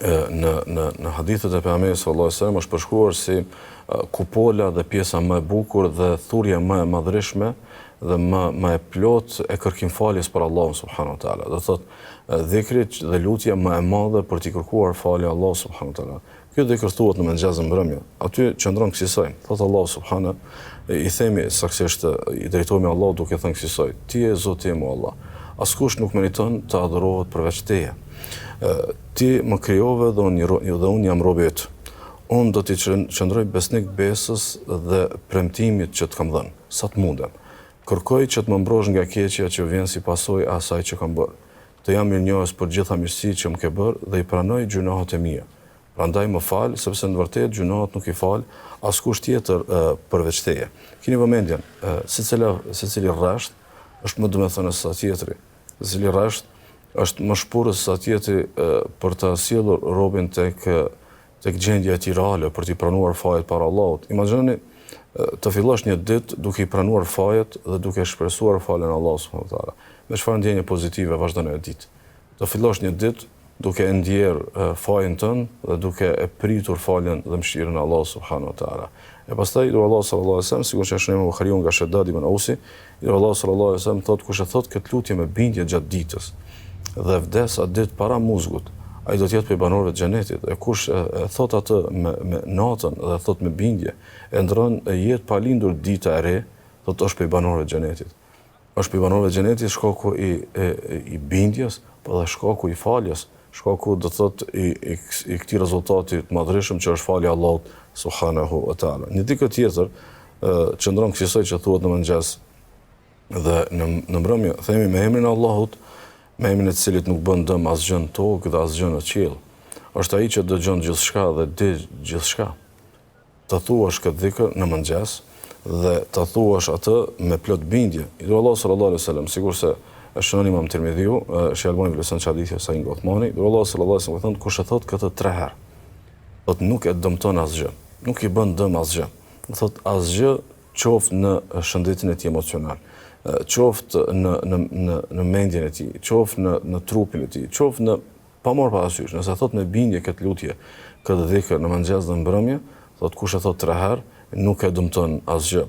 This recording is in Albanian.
në hadithet e pejgamberit sallallahu alajhi wasallam është përshkruar si kupola dhe pjesa më e bukur dhe thurrja më e madhërishme dhe më e plot e kërkimfaljes për Allahun subhanahu wa taala. Do thotë dhikri dhe lutja më e madhe për t'i kërkuar falje Allahut subhanahu wa taala. Kjo dhikr thuhet në mëngjes dhe mbrëmje. Aty qëndron kësaj. Thotë Allahu subhanahu, i themi saktësisht, i drejtohemi Allahut duke thënë kësaj: Ti je Zoti im o Allah. Askush nuk meriton të adhurohet përveç teje. Ti më krijove dhe unë jam robi yt. Unë do t'i qëndroj besnik besës dhe premtimit që të kam dhënë, sa të mundem. Kërkoj që të më mbrosh nga keqja që vjen si pasojë e asaj që kam bërë. Të jam mirënjohës për gjitha mirësitë që më ke bërë dhe i pranoj gjunohat e mia. Prandaj më fal, sepse në vërtet gjunohat nuk i fal askush tjetër përveç teje. Keni vëmendjen, secili rresht është më domethënës se sa tjetri. Secili rresht është më shpurës se sa tjetri për të sjellur robën tek gjendja e tij reale, për t'i pranuar fajet para Allahut. Imagjinoni të fillosh një ditë duke i pranuar fajet dhe duke shpresuar faljen e Allahut subhanahu wa taala. Me çfarë ndjenje pozitive vazhdon ajo ditë. Të fillosh një ditë duke e ndjerë fajen tënd dhe duke e pritur faljen dhe mëshirën e Allahut subhanahu wa taala. E pastaj Allahu sallallahu alaihi wasallam, sikur që është në Buhariu nga Shaddad ibn Ausi, Allahu sallallahu alaihi wasallam thotë kush e thot këtë lutje me bindje gjatë ditës dhe vdes atë ditë para muzgut, ai do të jetë prej banorëve të xhenetit. E kush e thot atë me natën dhe thot me bindje, e ndron jetë pa lindur dita e re, thotë është prej banorëve të xhenetit. Është prej banorëve të xhenetit shkaku i bindjes, po dhe shkaku i faljes, shkaku do thot i këtij rezultati të madhërishëm që është falja e Allahut subhanahu wa taala. Një dikë tjetër qëndron kësaj që thuhet në mëngjes dhe në mbrëmje, themi me emrin e Allahut, me emrin e të cilit nuk bën dëm asgjë në tokë dhe asgjë në qiell. Është ai që dëgjon gjithçka dhe di gjithçka. Të thuash këtë dhikr në mëngjes dhe të thuash atë me plot bindje. I dhu Allahu sallallahu alaihi wasallam, sigurisht e shënon Imam Tirmidhiu, Shejbani vlerëson hadithin e Sa'id ibn Uthmani, dhu Allahu sallallahu alaihi wasallam thonë kush e thot këtë 3 herë, thotë nuk e dëmton asgjë, nuk i bën dëm asgjë. Thotë asgjë qoftë në shëndetin e tij emocional, qoftë në mendjen e tij, qoftë në trupin e tij, qoftë në pa marrë parasysh, nëse thot me bindje këtë lutje, këtë dhikr në mëngjes dhe në mbrëmje, thot kush e thot 3 herë, nuk e dëmton asgjë.